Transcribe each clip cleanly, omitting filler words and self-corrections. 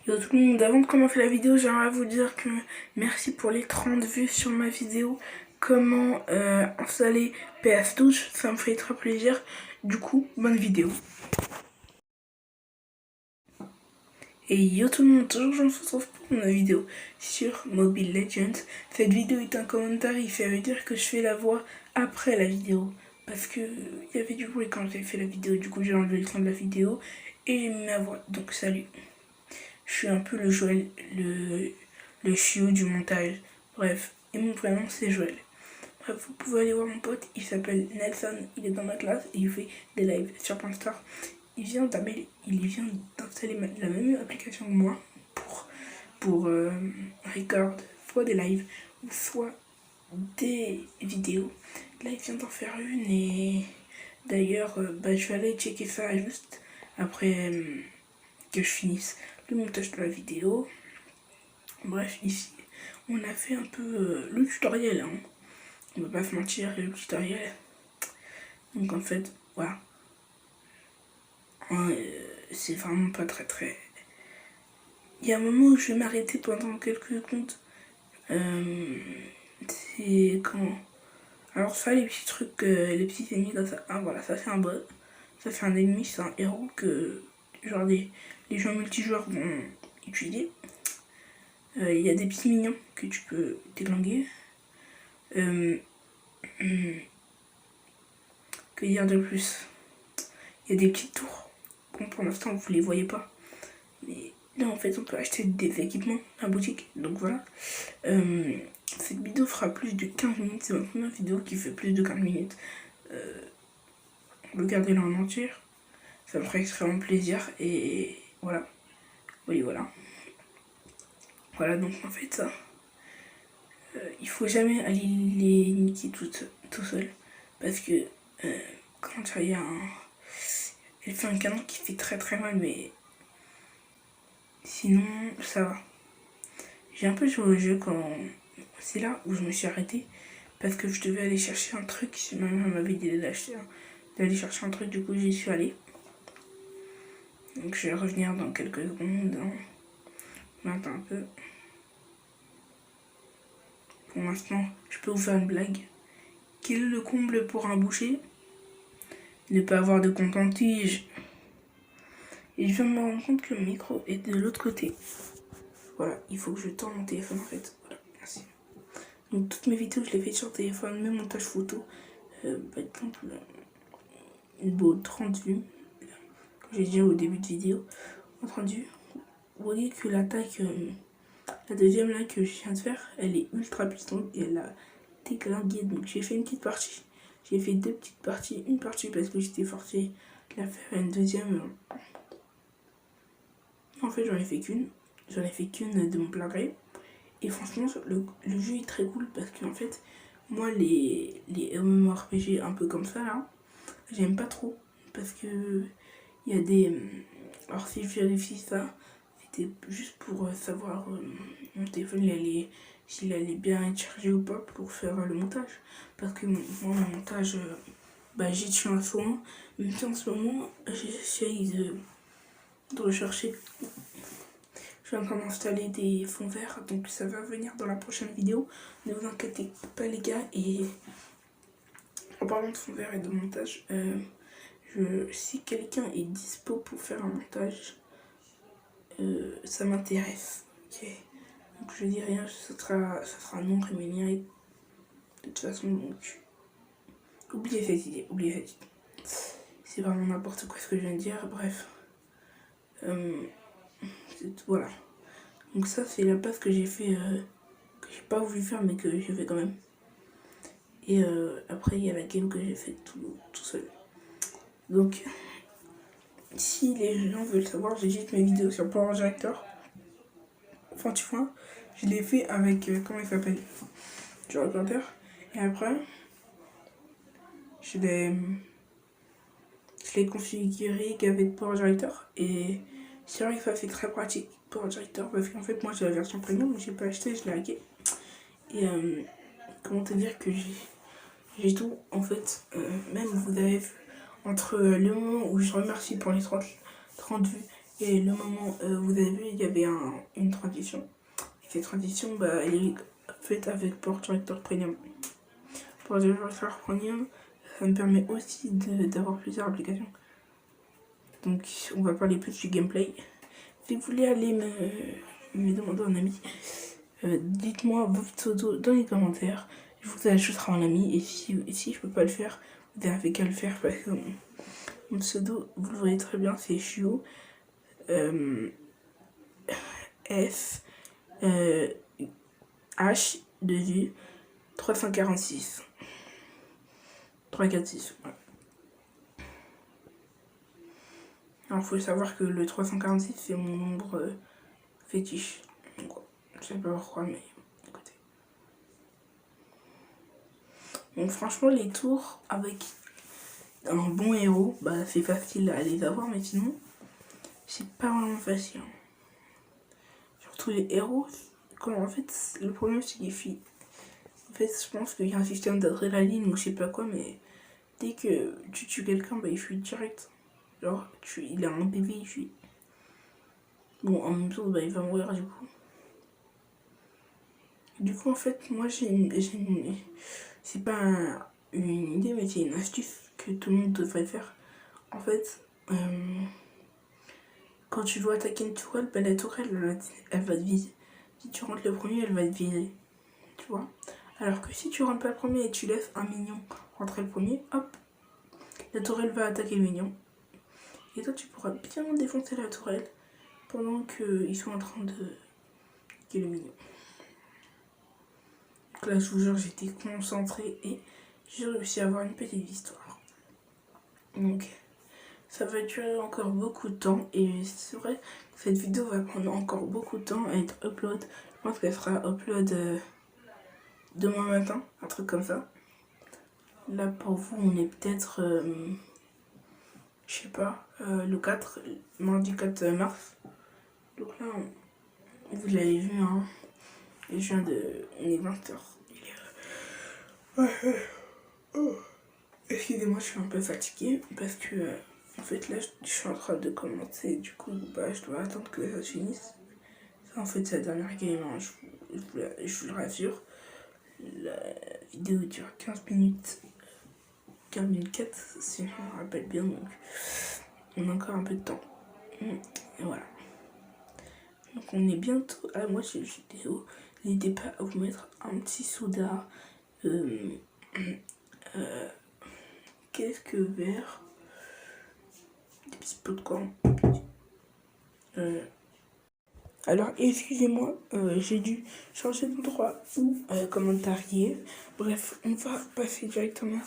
Yo tout le monde, avant de commencer la vidéo, j'aimerais vous dire que merci pour les 30 vues sur ma vidéo comment installer PS Touch, ça me fait très plaisir. Du coup, bonne vidéo. Et yo tout le monde, toujours je me retrouve pour une vidéo sur Mobile Legends. Cette vidéo est un commentaire, ça veut dire que je fais la voix après la vidéo. Parce que il y avait du bruit quand j'ai fait la vidéo, du coup j'ai enlevé le son de la vidéo et j'ai mis ma voix. Donc salut. Je suis un peu le Joël, le chiot du montage. Bref, et mon prénom c'est Joël. Bref, vous pouvez aller voir mon pote, il s'appelle Nelson, il est dans ma classe et il fait des lives sur Panstar. Il vient d'installer la même application que moi pour record soit des lives ou soit des vidéos. Là, il vient d'en faire une et d'ailleurs, je vais aller checker ça juste après que je finisse le montage de la vidéo. Bref, ici, on a fait un peu le tutoriel, hein. On va pas se mentir, le tutoriel. Donc en fait, voilà. C'est vraiment pas très... Il y a un moment où je vais m'arrêter pendant quelques secondes. C'est quand... Alors ça, les petits trucs, les petits ennemis comme ça. Ah voilà, ça c'est un bot. Ça c'est un ennemi, c'est un héros que genre les gens multijoueurs vont utiliser. Il y a des petits mignons que tu peux déglinguer. Que dire de plus? Il y a des petites tours. Bon, pour l'instant, vous les voyez pas. Mais là, en fait, on peut acheter des équipements à la boutique. Donc voilà. Cette vidéo fera plus de 15 minutes. C'est ma première vidéo qui fait plus de 15 minutes. Regardez-la en entier. Ça me ferait extrêmement plaisir. Et voilà. Oui, voilà. Voilà, donc en fait, ça. Il faut jamais aller les niquer tout seul. Parce que quand il y a un... Elle fait un canon qui fait très mal, mais sinon ça va. J'ai un peu joué au jeu quand... C'est là où je me suis arrêtée. Parce que je devais aller chercher un truc. Ma mère m'avait dit d'aller chercher un truc, du coup j'y suis allée. Donc je vais revenir dans quelques secondes. Attends un peu. Pour l'instant, je peux vous faire une blague. Quel est le comble pour un boucher? Ne pas avoir de compte en tige. Et je viens de me rendre compte que le micro est de l'autre côté. Voilà, il faut que je tourne mon téléphone en fait. Voilà, merci. Donc toutes mes vidéos, je les fais sur téléphone, même montage photo. Par exemple, une beau 30 vues, que j'ai dit au début de vidéo. 30 vues. Vous voyez que l'attaque, la deuxième là que je viens de faire, elle est ultra puissante et elle a déglingué. Donc j'ai fait une petite partie. J'ai fait deux petites parties. Une partie parce que j'étais forcée de la faire, une deuxième. En fait, j'en ai fait qu'une. J'en ai fait qu'une de mon plein gré. Et franchement, le jeu est très cool parce que en fait, moi, les MMORPG un peu comme ça, là, j'aime pas trop. Parce que il y a des... Alors si je vérifie ça, c'était juste pour savoir mon téléphone, s'il allait bien être chargé ou pas pour faire le montage. Parce que moi, mon montage, j'y tiens à fond. Même si en ce moment, j'essaye de rechercher. Je suis en train d'installer des fonds verts, donc ça va venir dans la prochaine vidéo. Ne vous inquiétez pas les gars. Et en parlant de fonds verts et de montage, si quelqu'un est dispo pour faire un montage, ça m'intéresse. Ok. Donc je dis rien, ça sera non rémunéré. De toute façon, donc oubliez cette idée, oubliez cette idée. C'est vraiment n'importe quoi ce que je viens de dire, bref. Voilà. Donc ça c'est la passe que j'ai fait, que j'ai pas voulu faire mais que j'ai fait quand même. Et après il y a la game que j'ai fait tout seul. Donc si les gens veulent savoir, j'édite mes vidéos sur Power Director. Enfin tu vois, je l'ai fait avec, comment il s'appelle, du recorder. Et après, je l'ai configuré qu'avec Power Director. Et c'est vrai que ça c'est très pratique Power Director parce qu'en fait moi j'ai la version premium, j'ai pas acheté, je l'ai hacké. Et comment te dire que j'ai tout en fait, même vous avez vu, entre le moment où je remercie pour les 30 vues Et le moment, vous avez vu, il y avait une transition. Et cette transition, bah, elle est faite avec Port Director Premium. Port Director Premium, ça me permet aussi d'avoir plusieurs applications. Donc, on va parler plus du gameplay. Si vous voulez aller me demander un ami, dites-moi votre pseudo dans les commentaires. Je vous ajouterai un ami. Et si je peux pas le faire, vous n'avez qu'à le faire parce que mon pseudo, vous le voyez très bien, c'est Chio. F H 2U 346 346. Ouais. Alors, il faut savoir que le 346, c'est mon nombre fétiche. Donc, je sais pas pourquoi, mais écoutez. Donc, franchement, les tours avec un bon héros, bah, c'est facile à les avoir, mais sinon, c'est pas vraiment facile. Surtout les héros, quand en fait, le problème, c'est les filles. En fait, je pense qu'il y a un système d'adrénaline ou je sais pas quoi, mais dès que tu tues quelqu'un, bah, il fuit direct. Genre, il a un bébé, il fuit. Bon, en même temps, bah, il va mourir du coup. Du coup, en fait, moi, c'est pas une idée, mais c'est une astuce que tout le monde devrait faire. En fait, quand tu dois attaquer une tourelle, bah, la tourelle, elle va te viser. Si tu rentres le premier, elle va te viser. Tu vois. Alors que si tu rentres pas le premier et tu laisses un mignon rentrer le premier, hop, la tourelle va attaquer le mignon. Et toi, tu pourras bien défoncer la tourelle pendant qu'ils sont en train de tuer le mignon. Donc là, je vous jure, j'étais concentrée et j'ai réussi à avoir une petite histoire. Donc, ça va durer encore beaucoup de temps et c'est vrai que cette vidéo va prendre encore beaucoup de temps à être upload. Je pense qu'elle sera upload demain matin, un truc comme ça. Là, pour vous, on est peut-être, je sais pas, le 4, mardi 4 mars. Donc là, vous l'avez vu, hein. On est 20h. Excusez-moi, je suis un peu fatiguée parce que, en fait, là, je suis en train de commencer. Du coup, bah, je dois attendre que ça se finisse. Ça, en fait, c'est la dernière game, hein, je vous le rassure. La vidéo dure 15 minutes. 15 minutes 4, si je me rappelle bien, donc on a encore un peu de temps. Et voilà. Donc on est bientôt à la moitié de la vidéo. N'hésitez pas à vous mettre un petit soda. Qu'est-ce que vert? Des petits pots de corn. Alors excusez-moi, j'ai dû changer d'endroit ou commentarier. Bref, on va passer directement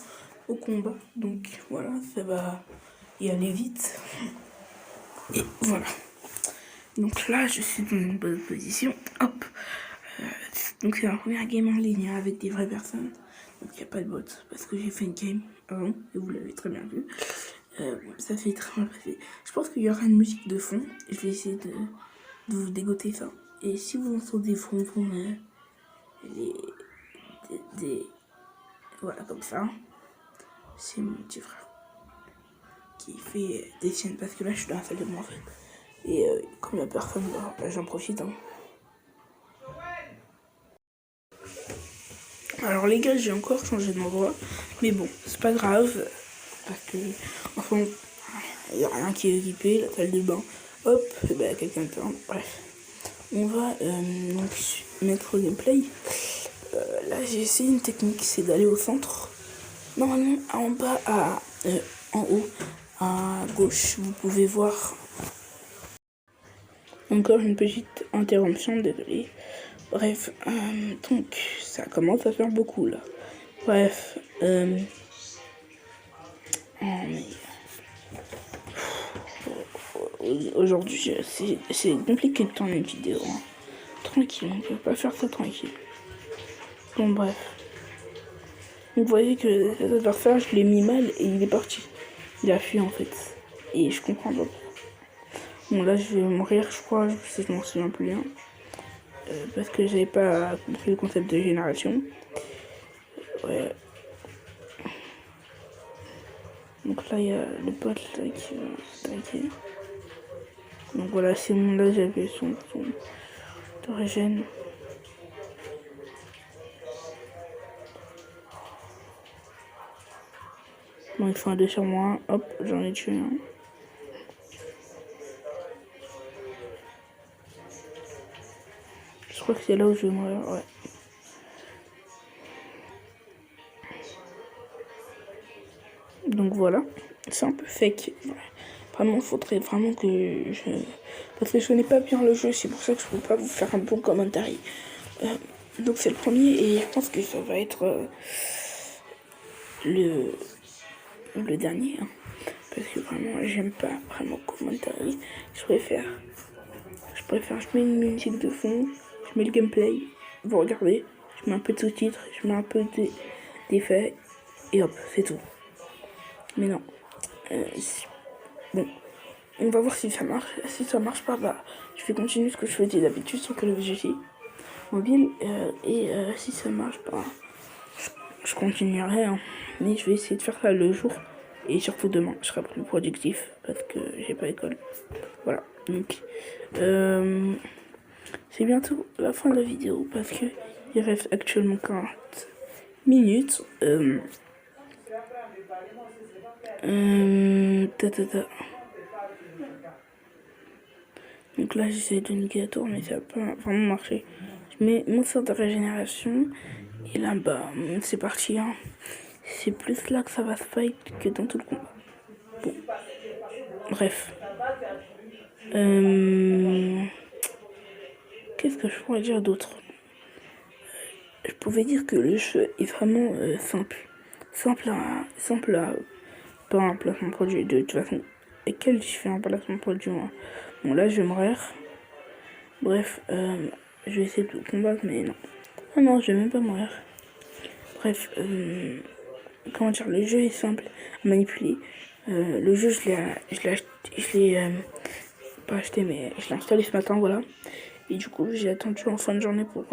au combat. Donc voilà, ça va y aller vite. Et voilà. Donc là, je suis dans une bonne position. Hop. Donc c'est ma première game en ligne avec des vraies personnes. Donc il n'y a pas de bot. Parce que j'ai fait une game avant. Et vous l'avez très bien vu. Ça fait très mal passé. Je pense qu'il y aura une musique de fond. Je vais essayer de vous dégoter ça. Et si vous entendez des fronfons, voilà, comme ça, c'est mon petit frère qui fait des siennes. Parce que là, je suis dans la salle de moi en fait. Et comme il n'y a personne, bah, j'en profite. Hein. Alors les gars, j'ai encore changé d'endroit, mais bon, c'est pas grave, parce que, enfin, il n'y a rien qui est équipé, la salle de bain, hop, bah, quelqu'un de temps, bref. On va donc mettre au gameplay. Là, j'ai essayé une technique, c'est d'aller au centre. Normalement, en bas, en haut, à gauche, vous pouvez voir encore une petite interruption, désolé. Bref, donc ça commence à faire beaucoup là. Bref, aujourd'hui c'est compliqué de tourner une vidéo. Hein. Tranquille, on peut pas faire ça tranquille. Bon bref. Vous voyez que cet adversaire, je l'ai mis mal et il est parti. Il a fui en fait. Et je comprends pas. Bon là je vais mourir je crois, si je m'en souviens plus bien. Parce que j'avais pas compris le concept de génération. Ouais. Donc là il y a le pote là qui va attaquer. Donc voilà, c'est mon là j'avais son d'origine. Bon, il faut un 2 sur moi. Hop, j'en ai tué un. Je crois que c'est là où je vais mourir, ouais. Donc voilà, c'est un peu fake. Ouais. Vraiment, il faudrait vraiment que je... Parce que je connais pas bien le jeu, c'est pour ça que je peux pas vous faire un bon commentaire. Donc c'est le premier et je pense que ça va être le dernier. Hein. Parce que vraiment, j'aime pas vraiment commentaire. Je mets une musique de fond, je mets le gameplay, vous regardez, je mets un peu de sous-titres, je mets un peu d'effets et hop, c'est tout. Mais non. Bon, on va voir si ça marche. Si ça marche pas, bah, je vais continuer ce que je faisais d'habitude sur Call of Duty mobile. Si ça marche pas, je continuerai. Hein. Mais je vais essayer de faire ça le jour. Et surtout demain, je serai plus productif parce que j'ai pas école. Voilà. Donc, c'est bientôt la fin de la vidéo parce que il reste actuellement 40 minutes. Donc là, j'essaie de niquer la tour, mais ça n'a pas vraiment marché. Je mets mon sort de régénération. Et là, bah, c'est parti. Hein. C'est plus là que ça va se fight que dans tout le combat. Bon. Bref. Qu'est-ce que je pourrais dire d'autre? Je pouvais dire que le jeu est vraiment simple. Simple à pas un placement de produit. De toute façon, et quel je fais un placement de produit, moi? Bon, là, je vais mourir. Bref, je vais essayer de combattre, mais non. Ah non, je vais même pas mourir. Bref, comment dire, le jeu est simple à manipuler. Le jeu, je l'ai pas acheté, mais je l'ai installé ce matin, voilà. Et du coup, j'ai attendu en fin de journée pour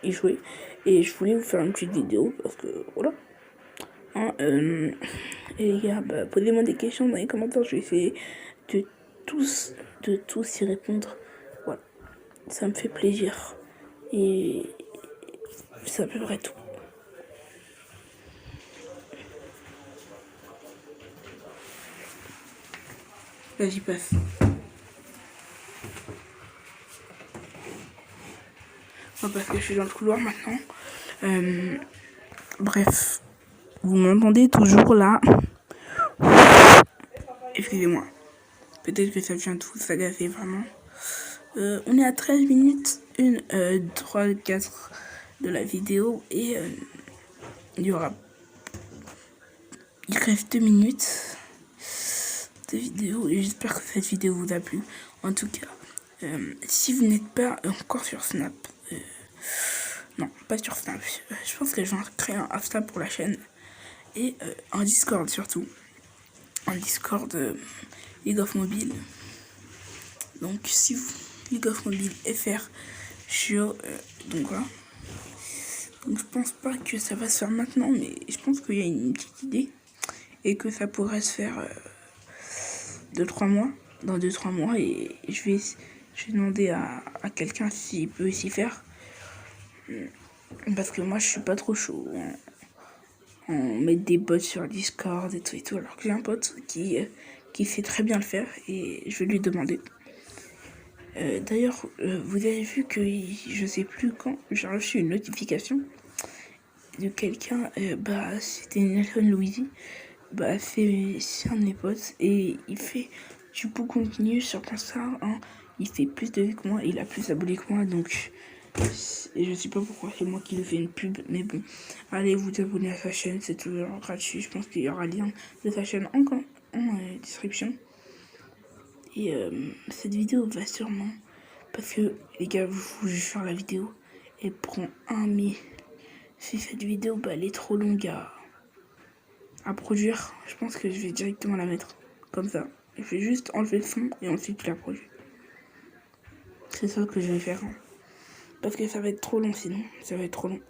y jouer. Et je voulais vous faire une petite vidéo parce que voilà. Hein, et les gars, bah, posez-moi des questions dans les commentaires. Je vais essayer de tous y répondre. Voilà. Ça me fait plaisir. Et c'est à peu près tout. Vas-y, passe. Parce que je suis dans le couloir maintenant. Bref, vous m'entendez toujours là. Excusez-moi. Peut-être que ça vient de vous agacer vraiment. On est à 13 minutes, 3, 4 de la vidéo et il reste 2 minutes de vidéo et j'espère que cette vidéo vous a plu. En tout cas, si vous n'êtes pas encore sur Snap, non, pas sur Snap, je pense que je vais créer un Insta pour la chaîne et un Discord surtout. Un Discord League of Mobile. Donc si vous League of Mobile FR sur donc voilà. Donc je pense pas que ça va se faire maintenant, mais je pense qu'il y a une petite idée et que ça pourrait se faire 2-3 mois, dans 2-3 mois et je vais demander à quelqu'un s'il peut s'y faire. Parce que moi je suis pas trop chaud en mettre des bots sur Discord et tout alors que j'ai un pote qui sait très bien le faire et je vais lui demander. D'ailleurs, vous avez vu que je sais plus quand j'ai reçu une notification de quelqu'un, c'était Nelson Louisi, c'est un de mes potes et il fait du beau contenu sur Insta, hein. Il fait plus de vues que moi, il a plus d'abonnés que moi, donc je sais pas pourquoi c'est moi qui lui fais une pub, mais bon, allez vous abonner à sa chaîne, c'est toujours gratuit, je pense qu'il y aura le lien de sa chaîne en description. Et cette vidéo va sûrement, parce que les gars, je vais faire la vidéo, elle prend 1 mai. Si cette vidéo elle est trop longue à produire, je pense que je vais directement la mettre comme ça. Je vais juste enlever le son et ensuite je la produis. C'est ça que je vais faire. Hein. Parce que ça va être trop long sinon. Ça va être trop long.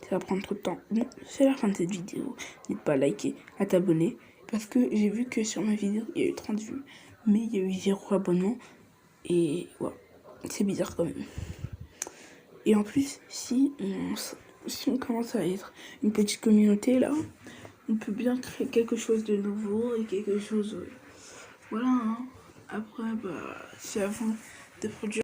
Ça va prendre trop de temps. Bon, c'est la fin de cette vidéo. N'hésite pas à liker, à t'abonner. Parce que j'ai vu que sur ma vidéo, il y a eu 30 vues, mais il y a eu 0 abonnement. Et ouais, c'est bizarre quand même. Et en plus, si on commence à être une petite communauté là, on peut bien créer quelque chose de nouveau et quelque chose... voilà, hein. Après, bah, c'est à vous de produire.